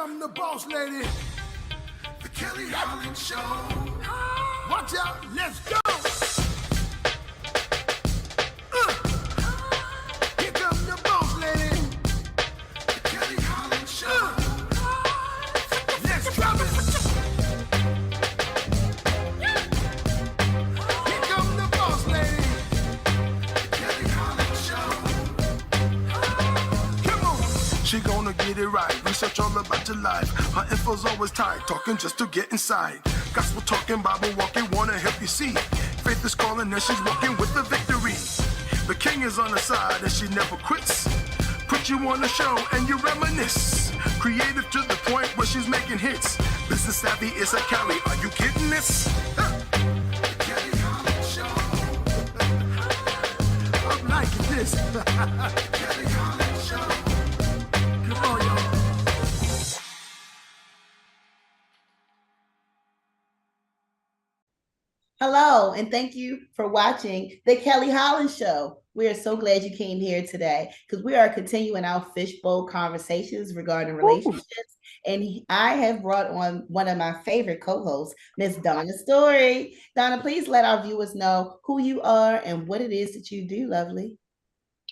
come the boss lady, the Kelly Holland Show. Watch out, let's go. Here come the boss lady, the Kelly Holland Show. Let's drop it. Here come the boss lady, the Kelly Holland Show. Come on. She gonna get it right. Research all about your life. Her info's always tight. Talking just to get inside. Gospel talking, Bible walking, wanna help you see. Faith is calling and she's walking with the victory. The king is on her side and she never quits. Put you on the show and you reminisce. Creative to the point where she's making hits. Business savvy is a Kelly. Are you kidding this? Kelly Holland Show. I'm liking this. Kelly Holland Show. Come on, y'all. Hello, and thank you for watching The Kelly Holland Show. We are so glad you came here today because we are continuing our fishbowl conversations regarding relationships. And I have brought on one of my favorite co-hosts, Miss Donna Story. Donna, please let our viewers know who you are and what it is that you do, lovely.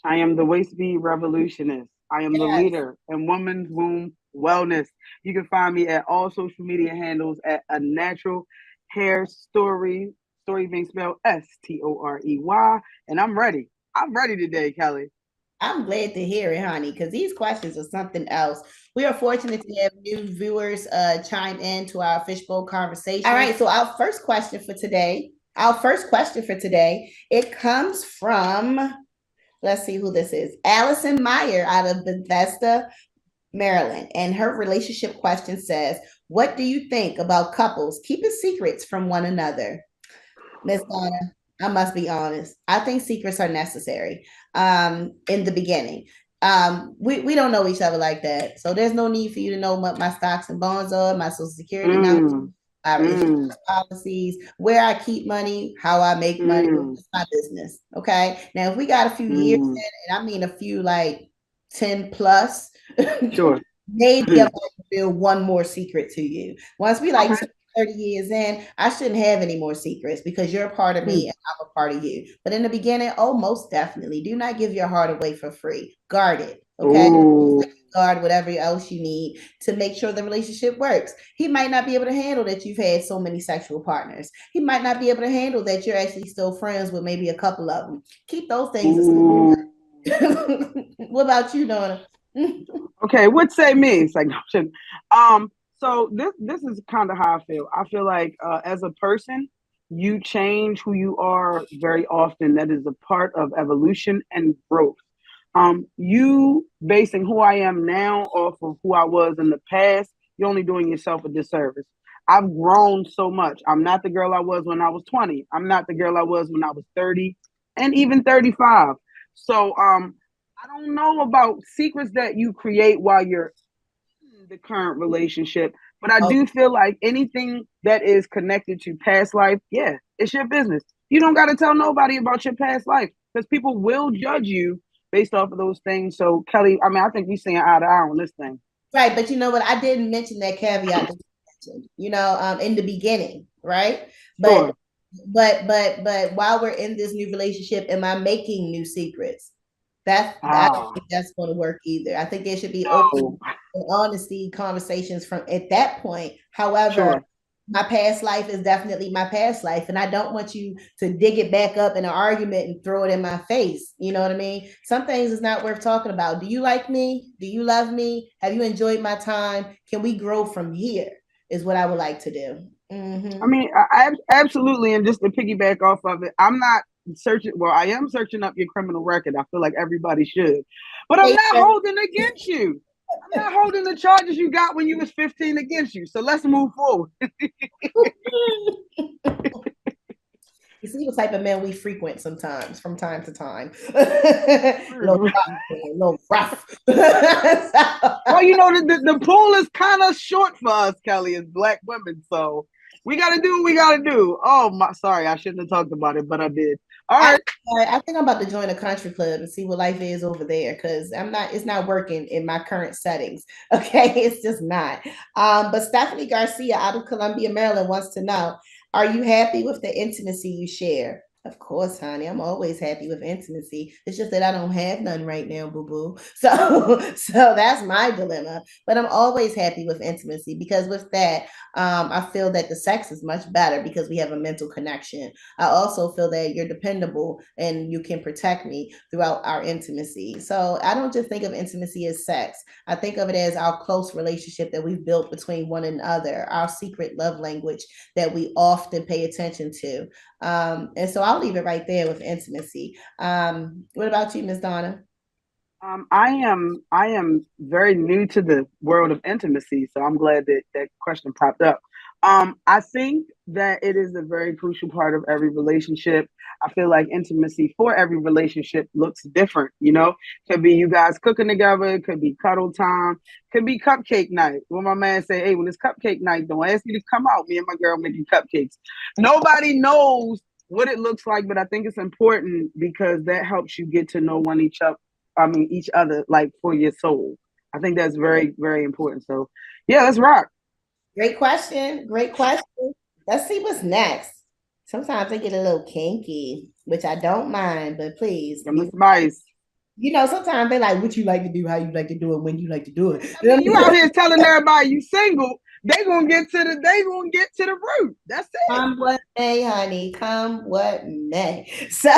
I am the Waist Bee Revolutionist. I am the leader in women's womb wellness. You can find me at all social media handles at A Natural Hair Story being spelled S-T-O-R-E-Y. And I'm ready. I'm ready today, Kelly. I'm glad to hear it, honey, because these questions are something else. We are fortunate to have new viewers chime in to our fishbowl conversation. All right, so our first question for today, it comes from, let's see who this is, Allison Meyer out of Bethesda, Maryland. And her relationship question says, what do you think about couples keeping secrets from one another? Miss Donna, I must be honest. I think secrets are necessary in the beginning. We don't know each other like that. So there's no need for you to know what my stocks and bonds are, my social security numbers, my relationship policies, where I keep money, how I make money. It's my business. Okay. Now, if we got a few years in, and I mean a few like 10 plus, sure. Maybe I might reveal one more secret to you. Once we like 30 years in, I shouldn't have any more secrets because you're a part of me and I'm a part of you. But in the beginning, most definitely. Do not give your heart away for free. Guard it. Okay. Guard whatever else you need to make sure the relationship works. He might not be able to handle that you've had so many sexual partners. He might not be able to handle that you're actually still friends with maybe a couple of them. Keep those things. What about you, Donna? Okay, what say me? It's like, so this is kind of how I feel. I feel like as a person, you change who you are very often. That is a part of evolution and growth. You basing who I am now off of who I was in the past, you're only doing yourself a disservice. I've grown so much. I'm not the girl I was when I was 20. I'm not the girl I was when I was 30 and even 35. So I don't know about secrets that you create while you're in the current relationship, but I do feel like anything that is connected to past life, yeah, it's your business. You don't got to tell nobody about your past life because people will judge you based off of those things. So, Kelly, I mean, I think we're seeing eye to eye on this thing. Right, but you know what? I didn't mention that caveat that you mentioned, in the beginning, right? But while we're in this new relationship, am I making new secrets? I don't think that's going to work either. I think there should be open and honesty conversations from at that point. However, my past life is definitely my past life, and I don't want you to dig it back up in an argument and throw it in my face. You know what I mean? Some things is not worth talking about. Do you like me? Do you love me? Have you enjoyed my time? Can we grow from here? Is what I would like to do. I mean, I absolutely, and just to piggyback off of it, I'm not searching. Well, I am searching up your criminal record. I feel like everybody should, but I'm not holding against you. I'm not holding the charges you got when you was 15 against you. So let's move forward. You see what type of men we frequent sometimes, from time to time. A little rough. Well, you know, the pool is kind of short for us, Kelly, as Black women. So we got to do what we got to do. Oh, sorry, I shouldn't have talked about it, but I did. All right. I think I'm about to join a country club and see what life is over there because it's not working in my current settings. Okay, it's just not. But Stephanie Garcia out of Columbia, Maryland wants to know, are you happy with the intimacy you share? Of course, honey. I'm always happy with intimacy. It's just that I don't have none right now, boo boo. So that's my dilemma. But I'm always happy with intimacy because with that, I feel that the sex is much better because we have a mental connection. I also feel that you're dependable and you can protect me throughout our intimacy. So I don't just think of intimacy as sex. I think of it as our close relationship that we've built between one another, our secret love language that we often pay attention to. And so I'll leave it right there with intimacy. What about you, Miss Donna? I am very new to the world of intimacy, so I'm glad that that question popped up. I think that it is a very crucial part of every relationship. I feel like intimacy for every relationship looks different. Could be you guys cooking together, it could be cuddle time, could be cupcake night. When my man say, "Hey, when it's cupcake night, don't ask me to come out. Me and my girl making cupcakes." Nobody knows what it looks like, but I think it's important because that helps you get to know one each other. I mean, each other, like for your soul. I think that's very, very important. So, yeah, let's rock. Great question. Great question. Let's see what's next. Sometimes I get a little kinky, which I don't mind, but please, From the spice. sometimes they like what you like to do, how you like to do it, when you like to do it. I mean, you out here telling everybody you single. They gonna get to the root. That's it. Come what may, honey. Come what may. So,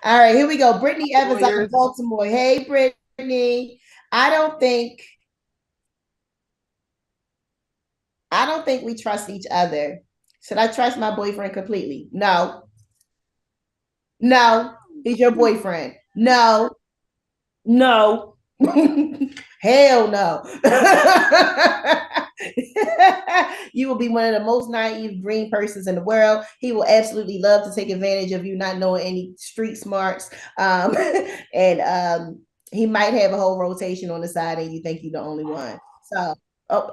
all right, here we go. Brittany Evans out of Lawyers. Baltimore. Hey, Brittany. I don't think I don't think we trust each other. Should I trust my boyfriend completely? No. No. He's your boyfriend. No. No. Hell no. You will be one of the most naive green persons in the world. He will absolutely love to take advantage of you not knowing any street smarts. And he might have a whole rotation on the side and you think you're the only one. So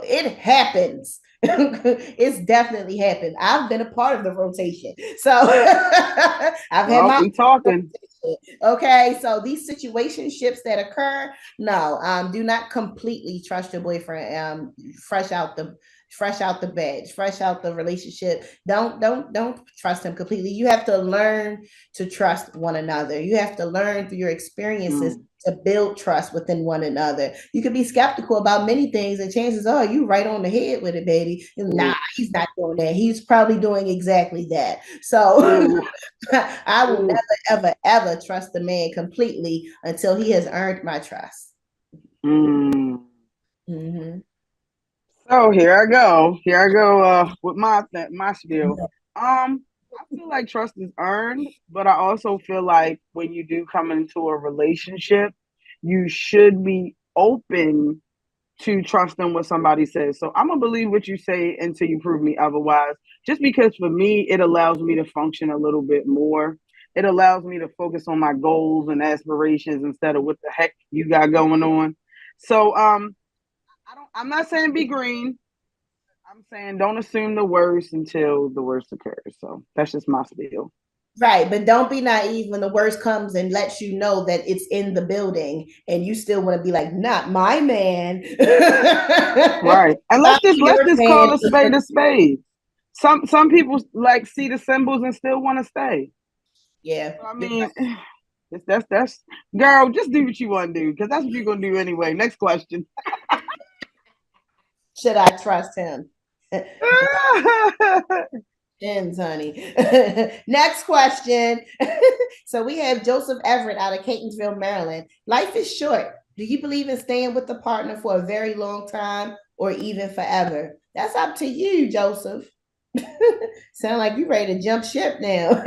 it happens. It's definitely happened. I've been a part of the rotation. So I've had Well, my we talking. okay, so these situationships that occur, no, do not completely trust your boyfriend. Fresh out the bed, fresh out the relationship. Don't trust him completely. You have to learn to trust one another. You have to learn through your experiences to build trust within one another. You could be skeptical about many things, and chances are you right on the head with it, baby. Nah, he's not doing that. He's probably doing exactly that. So I will never, ever, ever trust a man completely until he has earned my trust. Mm-hmm. So here I go. Here I go with my spiel. I feel like trust is earned, but I also feel like when you do come into a relationship, you should be open to trusting what somebody says. So I'm gonna believe what you say until you prove me otherwise. Just because for me, it allows me to function a little bit more. It allows me to focus on my goals and aspirations instead of what the heck you got going on. So I'm not saying be green. I'm saying don't assume the worst until the worst occurs. So that's just my spiel. Right, but don't be naive when the worst comes and lets you know that it's in the building, and you still want to be like, "Not my man." Right, and let's Not just let's your just man. call a spade a spade. Some people like see the symbols and still want to stay. Yeah, I mean, that's girl. Just do what you want to do because that's what you're gonna do anyway. Next question. should I trust him? Depends, honey. Next question. So we have Joseph Everett out of Catonsville, Maryland. Life is short. Do you believe in staying with the partner for a very long time or even forever? That's up to you, Joseph. Sound like you ready to jump ship now.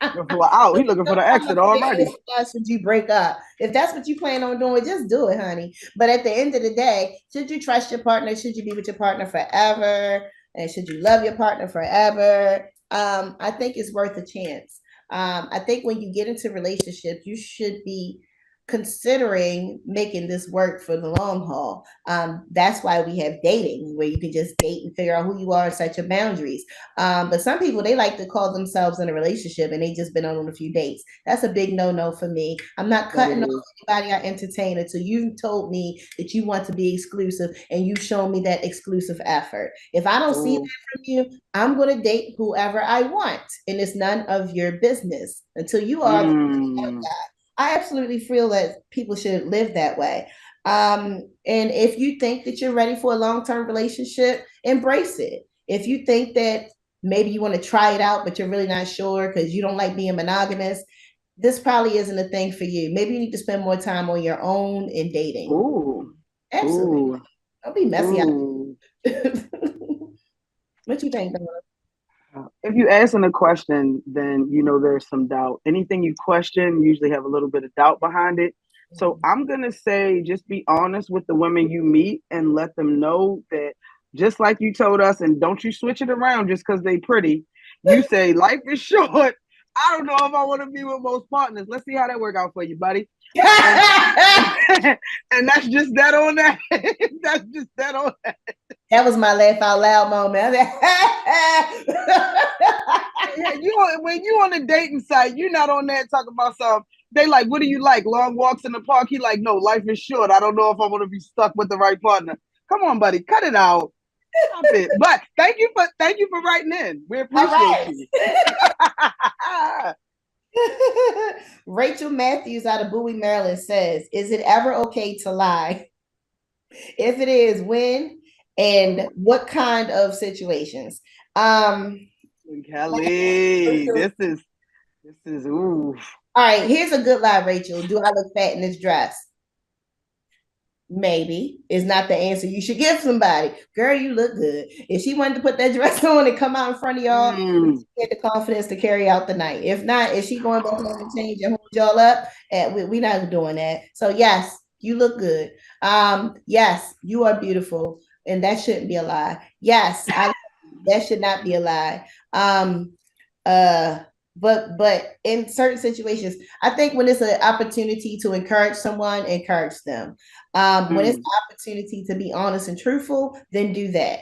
Out. He looking for the exit already. Should you break up? If that's what you plan on doing, just do it, honey. But at the end of the day, should you trust your partner? Should you be with your partner forever? And should you love your partner forever? I think it's worth a chance. I think when you get into relationships, you should be considering making this work for the long haul. That's why we have dating, where you can just date and figure out who you are and set your boundaries. But some people, they like to call themselves in a relationship and they just been on a few dates. That's a big no-no for me. I'm not cutting off anybody I entertain until you told me that you want to be exclusive and you show me that exclusive effort. If I don't see that from you, I'm going to date whoever I want, and it's none of your business until you are the guy. I absolutely feel that people should live that way. And if you think that you're ready for a long-term relationship, embrace it. If you think that maybe you want to try it out, but you're really not sure because you don't like being monogamous, this probably isn't a thing for you. Maybe you need to spend more time on your own in dating. Ooh. Absolutely. Ooh. Don't be messy. Ooh. What you think, Donna? If you asking a question, then you know there's some doubt. Anything you question usually have a little bit of doubt behind it. So I'm gonna say, just be honest with the women you meet and let them know that, just like you told us, and don't you switch it around just because they pretty. You say life is short. I don't know if I want to be with most partners. Let's see how that work out for you, buddy. And that's just that on that. That's just that on that. That was my laugh out loud moment. When you on a dating site, you're not on there talking about something. They like, what do you like? Long walks in the park? He like, no, life is short. I don't know if I want to be stuck with the right partner. Come on, buddy, cut it out. Stop it. But thank you for writing in. We appreciate you. Rachel Matthews out of Bowie, Maryland says, is it ever okay to lie? If it is, when and what kind of situations? Kelly, this is ooh. All right, here's a good lie, Rachel. Do I look fat in this dress? Maybe is not the answer you should give somebody. Girl, you look good. If she wanted to put that dress on and come out in front of y'all, she had the confidence to carry out the night. If not, if she going back home and change and hold y'all up, we're not doing that. So yes, you look good. Yes, you are beautiful, and that shouldn't be a lie. Yes, that should not be a lie. But in certain situations, I think when it's an opportunity to encourage someone, encourage them. When it's an opportunity to be honest and truthful, then do that.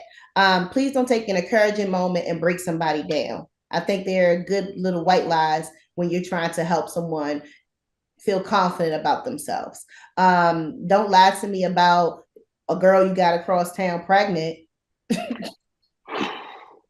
Please don't take an encouraging moment and break somebody down. I think they're good little white lies when you're trying to help someone feel confident about themselves. Don't lie to me about a girl you got across town pregnant.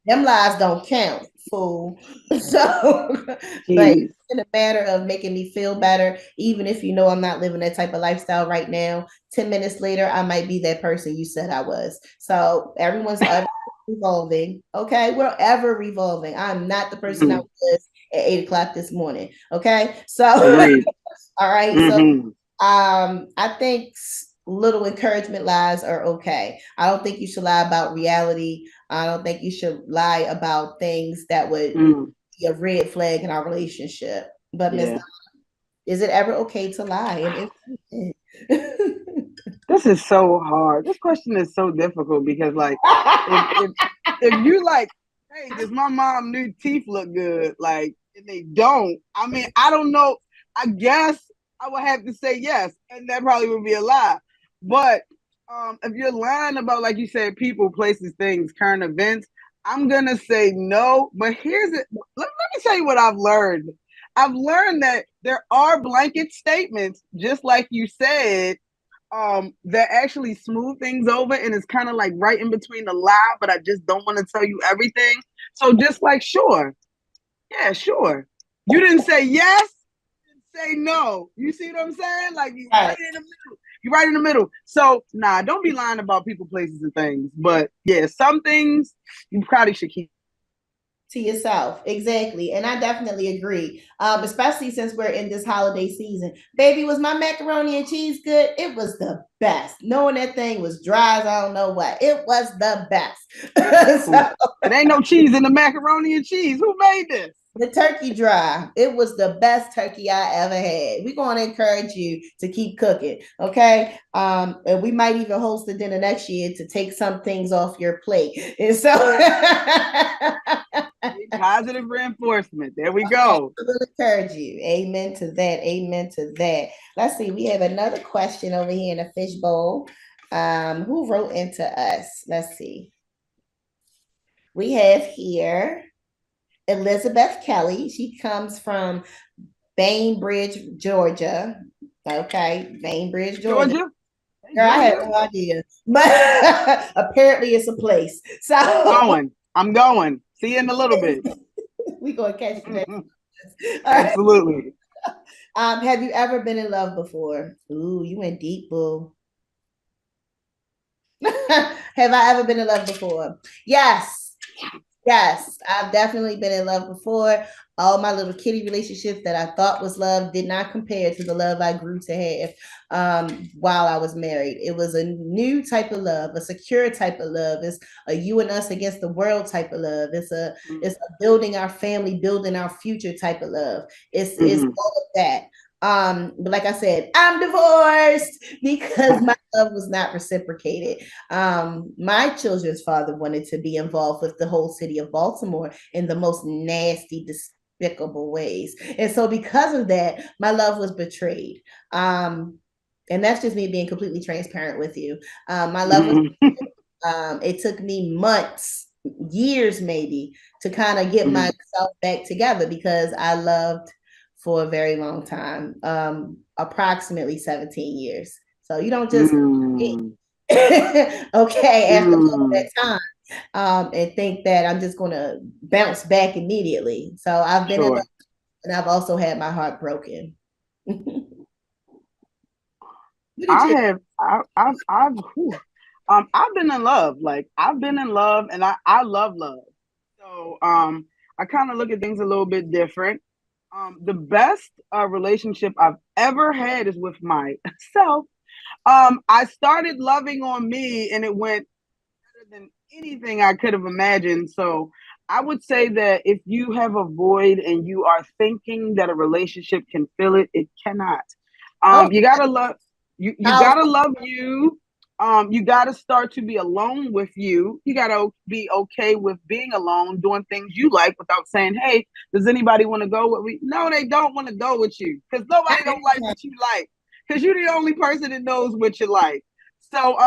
Them lies don't count, fool. So, but it's in a matter of making me feel better, even if you know I'm not living that type of lifestyle right now. 10 minutes later, I might be that person you said I was. So everyone's ever revolving. Okay, we're ever revolving. I'm not the person I was at 8:00 this morning. Okay, so all right. So I think little encouragement lies are okay. I don't think you should lie about reality. I don't think you should lie about things that would be a red flag in our relationship. But Ms. Is it ever okay to lie? This is so hard. This question is so difficult because, like, if you like, hey, does my mom new teeth look good? Like, and they don't. I mean, I don't know. I guess I would have to say yes, and that probably would be a lie. But if you're lying about, like you said, people, places, things, current events, I'm gonna say no. But here's it. Let me tell you what I've learned. I've learned that there are blanket statements, just like you said, that actually smooth things over, and it's kind of like right in between the lie, but I just don't want to tell you everything. So just like, sure. Yeah, sure. You didn't say yes, you didn't say no. You see what I'm saying? Like, you're right in the middle. You're right in the middle. So, nah, don't be lying about people, places, and things. But yeah, some things you probably should keep to yourself. Exactly. And I definitely agree. Especially since we're in this holiday season. Baby, was my macaroni and cheese good? It was the best. Knowing that thing was dry as I don't know what. It was the best. So, it ain't no cheese in the macaroni and cheese. Who made this? The turkey drive. It was the best turkey I ever had. We're going to encourage you to keep cooking. Okay. And we might even host a dinner next year to take some things off your plate. And so Positive reinforcement. There we go. I will encourage you. Amen to that. Amen to that. Let's see. We have another question over here in the fishbowl. Who wrote into us? Let's see. We have here Elizabeth Kelly. She comes from Bainbridge, Georgia. Okay, Bainbridge, Georgia. Georgia? Girl, I had no idea, but apparently it's a place. So I'm going. See you in a little bit. We gonna catch you next. Absolutely. Have you ever been in love before? Ooh, you went deep, boo. Have I ever been in love before? Yes. Yes, I've definitely been in love before. All my little kitty relationships that I thought was love did not compare to the love I grew to have while I was married. It was a new type of love, a secure type of love. It's a you and us against the world type of love. It's a building our family, building our future type of love. It's all of that. But like I said, I'm divorced because my love was not reciprocated. My children's father wanted to be involved with the whole city of Baltimore in the most nasty, despicable ways. And so because of that, my love was betrayed. And that's just me being completely transparent with you. My love was it took me months, years maybe, to kind of get myself back together because I loved for a very long time, approximately 17 years. So you don't just okay after all that time and think that I'm just going to bounce back immediately. So I've been in love, and I've also had my heart broken. I've been in love. Like I've been in love, and I love love. So I kind of look at things a little bit different. The best relationship I've ever had is with myself. I started loving on me, and it went better than anything I could have imagined. So I would say that if you have a void and you are thinking that a relationship can fill it, it cannot. You gotta love you. You gotta love you. You gotta start to be alone with you. You gotta be okay with being alone, doing things you like without saying, "Hey, does anybody want to go with me?" No, they don't want to go with you because nobody don't like what you like. Because you're the only person that knows what you like. So,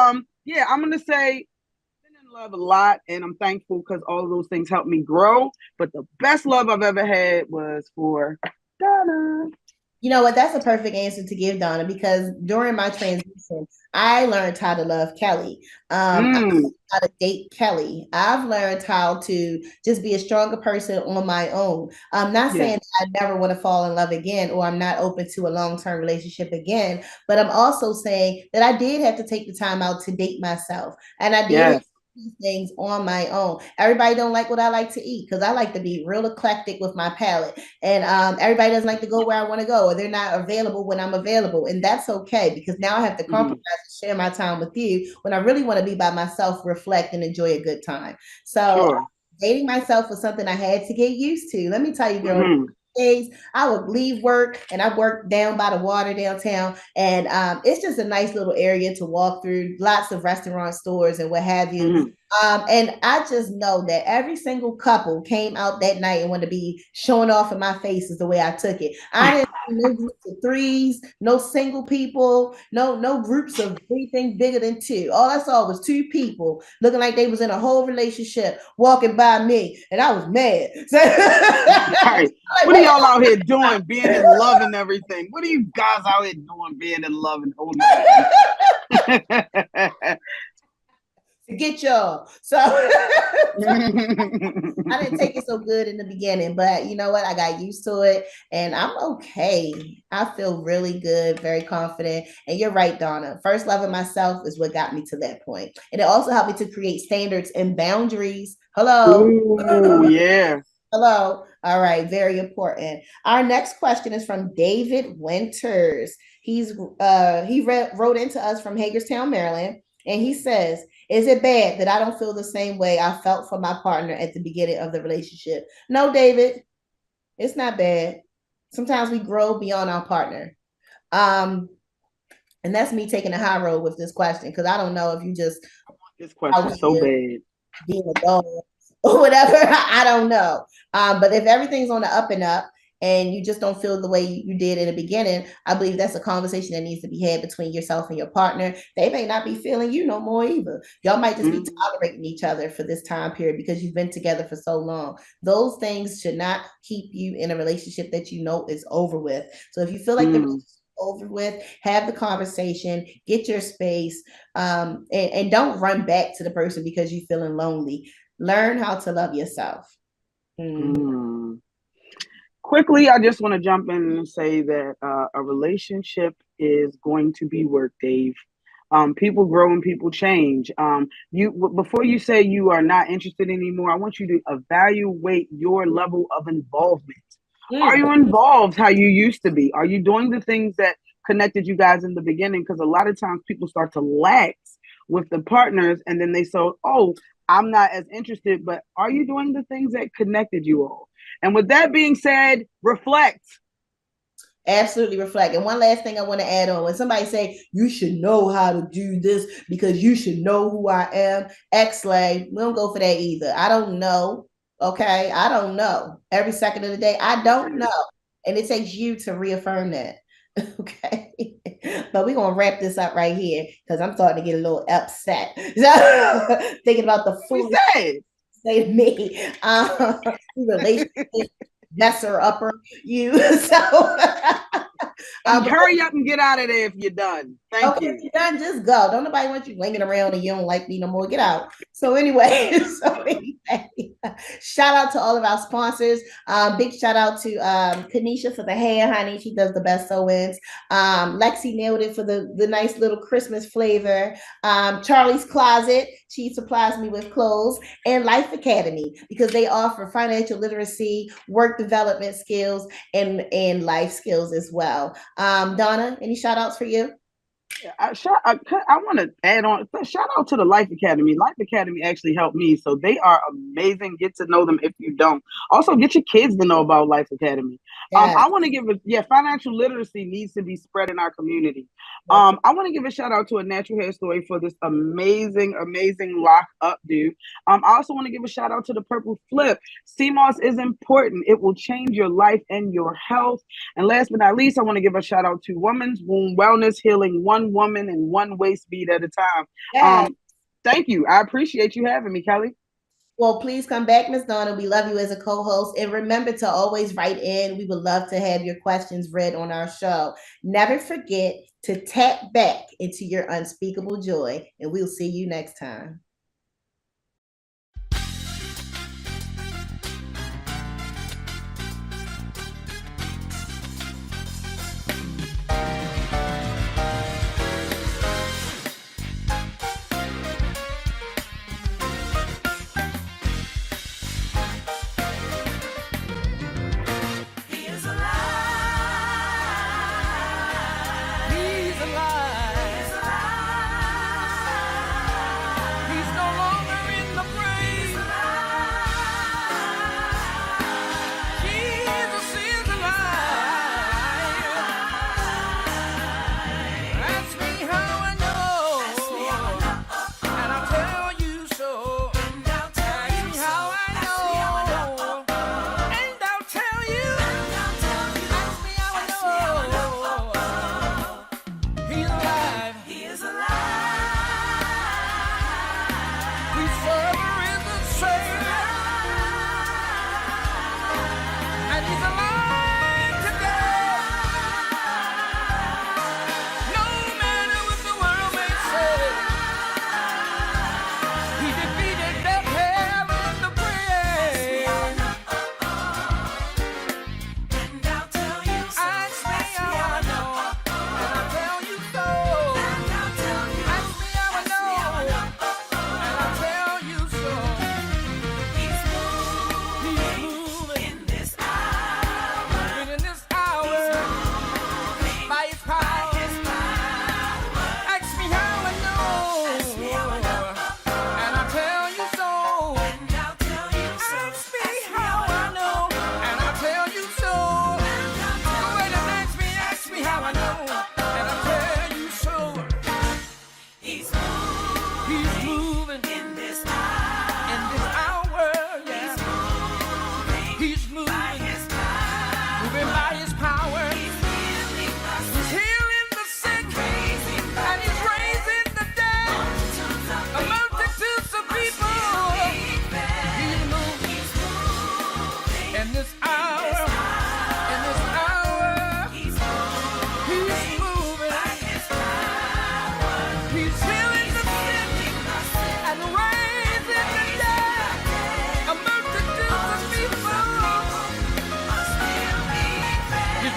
yeah, I'm gonna say I've been in love a lot, and I'm thankful because all of those things helped me grow. But the best love I've ever had was for Donna. You know what? That's a perfect answer to give, Donna, because during my transition, I learned how to love Kelly. I learned how to date Kelly. I've learned how to just be a stronger person on my own. I'm not saying I never want to fall in love again or I'm not open to a long-term relationship again, but I'm also saying that I did have to take the time out to date myself. And I did these things on my own. Everybody don't like what I like to eat because I like to be real eclectic with my palate. And everybody doesn't like to go where I want to go, or they're not available when I'm available. And that's okay because now I have to compromise and share my time with you when I really want to be by myself, reflect, and enjoy a good time. So dating myself was something I had to get used to. Let me tell you, girl. Days I would leave work and I worked down by the water downtown, and it's just a nice little area to walk through, lots of restaurant stores and what have you. And I just know that every single couple came out that night and wanted to be showing off in my face is the way I took it. I didn't see no groups of threes, no single people, no groups of anything bigger than two. All I saw was two people looking like they was in a whole relationship walking by me, and I was mad. So, what are y'all out here doing, being in love and everything? What are you guys out here doing, being in love and holding to get y'all. So I didn't take it so good in the beginning, but you know what? I got used to it and I'm okay. I feel really good, very confident. And you're right, Donna. First loving myself is what got me to that point. And it also helped me to create standards and boundaries. Hello. Ooh, yeah. Hello. All right. Very important. Our next question is from David Winters. He wrote into us from Hagerstown, Maryland. And he says, is it bad that I don't feel the same way I felt for my partner at the beginning of the relationship? No, David. It's not bad. Sometimes we grow beyond our partner. And that's me taking the high road with this question, because I don't know if you just This question so bad. being a dog or whatever. I don't know. But if everything's on the up and up and you just don't feel the way you did in the beginning, I believe that's a conversation that needs to be had between yourself and your partner. They may not be feeling you no more either. Y'all might just be tolerating each other for this time period because you've been together for so long. Those things should not keep you in a relationship that you know is over with. So if you feel like the relationship over with, have the conversation, get your space, and don't run back to the person because you're feeling lonely. Learn how to love yourself. Quickly, I just want to jump in and say that a relationship is going to be work, Dave. People grow and people change. Before you say you are not interested anymore, I want you to evaluate your level of involvement. Are you involved how you used to be? Are you doing the things that connected you guys in the beginning? Because a lot of times people start to lax with the partners and then they say, oh, I'm not as interested, but are you doing the things that connected you all? And with that being said, reflect. Absolutely reflect. And one last thing I want to add on, when somebody say you should know how to do this because you should know who I am, X-Lay, we don't go for that either. I don't know. Okay. I don't know. Every second of the day, I don't know. And it takes you to reaffirm that. Okay. But we're gonna wrap this up right here because I'm starting to get a little upset. So, thinking about the food say to me. Relationship messer upper you. So hurry up and get out of there if you're done. Thank you. If you're done, just go. Don't nobody want you hanging around and you don't like me no more. Get out. So anyway, shout out to all of our sponsors. Big shout out to Kanisha for the hair, honey. She does the best sew-ins. Lexi nailed it for the nice little Christmas flavor. Charlie's Closet. She supplies me with clothes, and Life Academy, because they offer financial literacy, work development skills, and life skills as well. Donna, any shout outs for you? I want to add on. Shout out to the Life Academy. Life Academy actually helped me, so they are amazing. Get to know them if you don't. Also, get your kids to know about Life Academy. Yes. I want to give financial literacy needs to be spread in our community. I want to give a shout out to A Natural Hair Story for this amazing lock up dude. I also want to give a shout out to the Purple Flip. CMOS is important. It will change your life and your health. And last but not least, I want to give a shout out to Women's Womb Wellness Healing, one woman and one waist bead at a time. Yes. Thank you. I appreciate you having me, Kelly. Well, please come back, Ms. Donna. We love you as a co-host. And remember to always write in. We would love to have your questions read on our show. Never forget to tap back into your unspeakable joy. And we'll see you next time.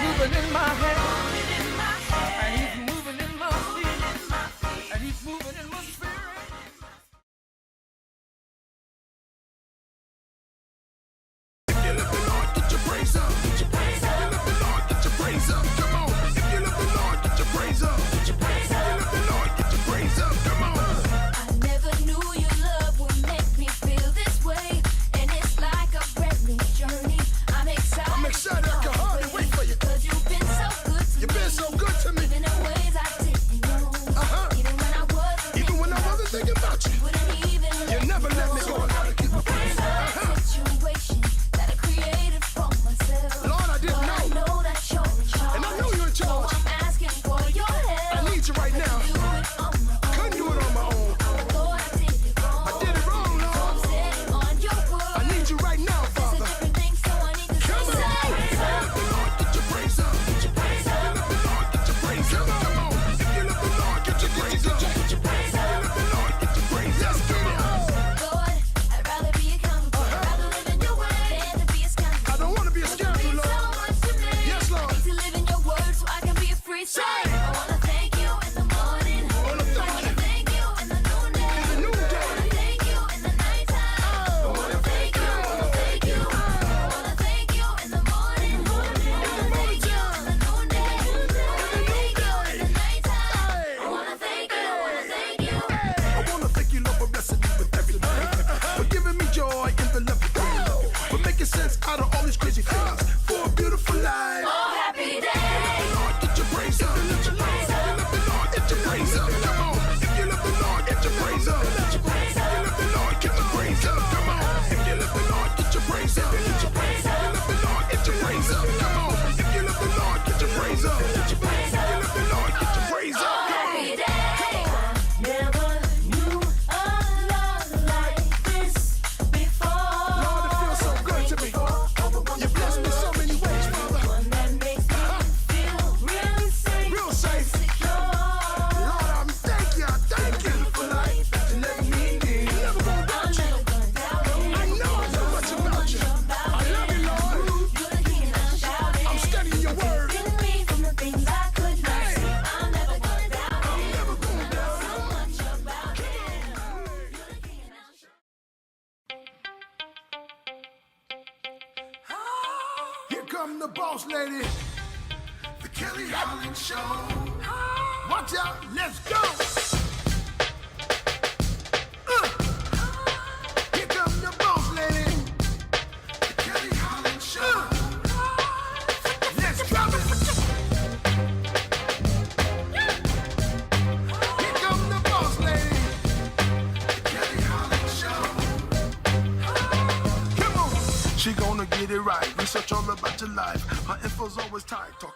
He's moving in my head, and he's moving in my feet, and he's moving in my spirit. If you love the Lord, get your praise up. Get your praise up. If you love the Lord, get your praise up. Come on. If you love the Lord, get your praise up. Get your praise up. If you love the Lord, get your praise up. Come on. I never knew your love would make me feel this way, and it's like a brand new journey. I'm excited. I'm excited. I can hardly wait for you. 'Cause you've been so good to me. You've been so good to me. Even in ways I didn't know. Even when I wasn't thinking about you. Wouldn't even You never let me go. I gotta keep a praise. situation that I created for myself. Lord, I didn't know. I know that you're in charge. And I know you're in charge. So I'm asking for your help. I need you right now. Do it on my own. Couldn't do it on my own. Lord, I did it wrong. I did it wrong, So I'm Lord. standing on your word. I need you right now, It's a Father. different thing, so I need to Come say, on. If you love the Lord, get your praise up. Get your praise up. If you love the Lord, get your praise up. Come on. If you love the Lord, get your praise up. Get your praise up. If you love the Lord, get your praise up. Come on. Lord, I'd rather be accountable. I'd rather live in your way than to be a scoundrel. I don't want to be a scoundrel, Means so Lord. much to me. Yes, Lord. I need to live in your word so I can be a free slave. I wanna thank you in the morning. I wanna thank I wanna thank you in the noonday. In the noonday. I wanna thank you in the nighttime. I wanna thank you. I wanna thank you. I wanna thank you in the morning. I wanna thank you in the noonday. I wanna thank you in the nighttime. I wanna thank you. I wanna thank you. I wanna thank you, Lord, for blessing me with everything, for giving me joy in the love of God, for making sense out of all these crazy things, for a beautiful life. Oh, happy day. Lord, get your praise up. If you love the Lord, get your praise up. Come on. If you love the Lord, get your praise up. If you love the Lord, get your praise up. Come on. If you love the Lord, get your praise up. If you love the Lord, get your praise up. Come on. If you love the Lord, get your praise up. If you love the Lord, get your praise up. Come on. Happy day. Never knew a love like this before. Lord, it feels so good to me. You bless me so many ways, Father. One that makes me feel real safe. Real safe. Secure. Lord, I'm thank you for life that you let me live. Never gonna doubt you. Never gonna doubt it. I know much about you. I love you, Lord. You're the king and I'm shouting. I'm studying your word. Killing me from the things I could not see. I'm never gonna doubt it. Never gonna doubt So much about it. You're the king and I'm shouting. Here come the boss lady, the Kelly Holland Show. Watch out, let's go. Here come the boss lady, the Kelly Holland Show. Let's drop it. Here come the boss lady, the Kelly Holland Show. Come on. She gonna get it right. Research all about your life. Her info's always tight. Talking